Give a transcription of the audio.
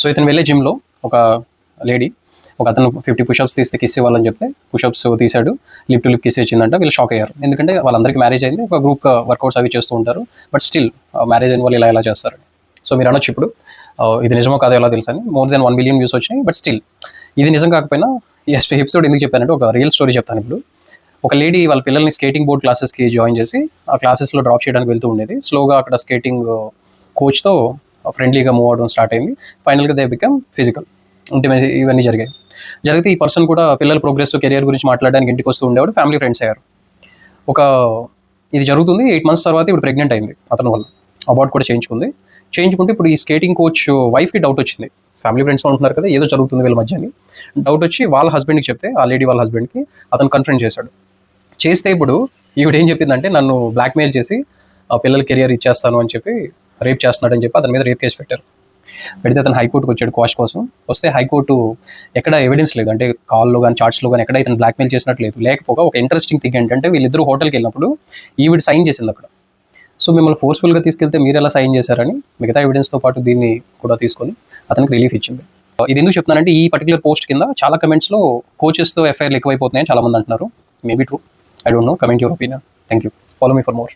So ఇతను వెళ్ళే జిమ్లో ఒక లేడీ ఒక అతను 50 పుషప్స్ తీస్తే కిస్ ఇవ్వాలని చెప్తే పుషప్స్ తీశాడు, లిప్ టు లిప్ కిస్ ఇచ్చిందంట. వీళ్ళు షాక్ అయ్యారు, ఎందుకంటే వాళ్ళందరికీ మ్యారేజ్ అయింది, ఒక గ్రూప్ వర్కౌట్స్ అవి చేస్తూ ఉంటారు, బట్ స్టిల్ మ్యారేజ్ అయిన వాళ్ళు ఇలా చేస్తారు. సో మీరు అనొచ్చు ఇప్పుడు ఇది నిజమో కాదో ఎలా తెలుసని, మోర్ దెన్ 1 బిలియన్ వ్యూస్ వచ్చినాయి, బట్ స్టిల్ ఇది నిజం కాకపోయినా ఈ ఎపిసోడ్ ఎందుకు చెప్పానంటే ఒక రియల్ స్టోరీ చెప్తాను. ఇప్పుడు ఒక లేడీ వాళ్ళ పిల్లల్ని స్కేటింగ్ బోర్డ్ క్లాసెస్కి జాయిన్ చేసి ఆ క్లాసెస్లో డ్రాప్ చేయడానికి వెళ్తూ ఉండేది. స్లోగా అక్కడ స్కేటింగ్ కోచ్తో ఫ్రెండ్లీగా మూవ్ అవడం స్టార్ట్ అయింది. ఫైనల్గా దే బికమ్ ఫిజికల్ ఇంటిమేసి ఇవన్నీ జరిగితే ఈ పర్సన్ కూడా పిల్లల ప్రోగ్రెస్ కెరియర్ గురించి మాట్లాడడానికి ఇంటికి వస్తూ ఉండేవాడు, ఫ్యామిలీ ఫ్రెండ్స్ అయ్యారు. ఇది జరుగుతుంది 8 months తర్వాత ఇప్పుడు ప్రెగ్నెంట్ అయింది అతని వల్ల, అబార్ట్ కూడా చేయించుకుంటే ఇప్పుడు ఈ స్కేటింగ్ కోచ్ వైఫ్కి డౌట్ వచ్చింది, ఫ్యామిలీ ఫ్రెండ్స్లో ఉంటున్నారు కదా ఏదో జరుగుతుంది వీళ్ళ మధ్య అని డౌట్ వచ్చి వాళ్ళ హస్బెండ్కి చెప్తే, ఆ లేడీ వాళ్ళ హస్బెండ్కి అతను కన్ఫరెంట్ చేస్తే ఇప్పుడు ఈవిడ ఏం చెప్పిందంటే నన్ను బ్లాక్మెయిల్ చేసి ఆ పిల్లల కెరియర్ ఇచ్చేస్తాను అని చెప్పి రేప్ చేస్తున్నాడని చెప్పి అతని మీద రేప్ కేసు పెడితే అతను హైకోర్టుకు వచ్చాడు క్వాష్ కోసం. వస్తే హైకోర్టు ఎక్కడ ఎవిడెన్స్ లేదు, అంటే కాల్లో కానీ చార్ట్స్లో కానీ ఎక్కడ ఇతను బ్లాక్మెయిల్ చేసినట్టు లేదు. లేకపోగా ఒక ఇంట్రెస్టింగ్ థింగ్ ఏంటంటే వీళ్ళిద్దరూ హోటల్కి వెళ్ళినప్పుడు ఈవిడ సైన్ చేసింది అక్కడ. సో మిమ్మల్ని ఫోర్స్ఫుల్గా తీసుకెళ్తే మీరు ఎలా సైన్ చేశారని మిగతా ఎవిడెన్స్తో పాటు దీన్ని కూడా తీసుకొని అతనికి రిలీఫ్ ఇచ్చింది. ఇది ఎందుకు చెప్తున్నానంటే ఈ పర్టికులర్ పోస్ట్ కింద చాలా కమెంట్స్లో కోచెస్తో ఎఫ్ఐఆర్లు ఎక్కువైపోతున్నాయని చాలామంది అంటున్నారు. Maybe true, I don't know, comment your opinion. Thank you, follow me for more.